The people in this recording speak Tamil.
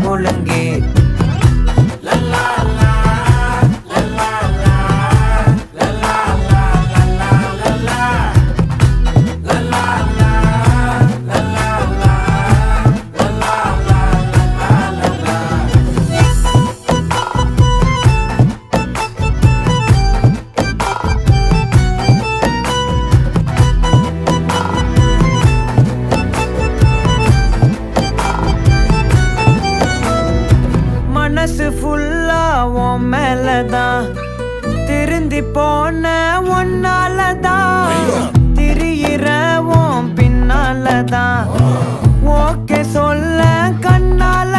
முழுங்கி மனசு ஃபுல்லா உன் மேலதான் திருந்தி போன ஒன்னாலதான் திரியிற உன் பின்னாலதான் ஓகே சொல்ல கண்ணால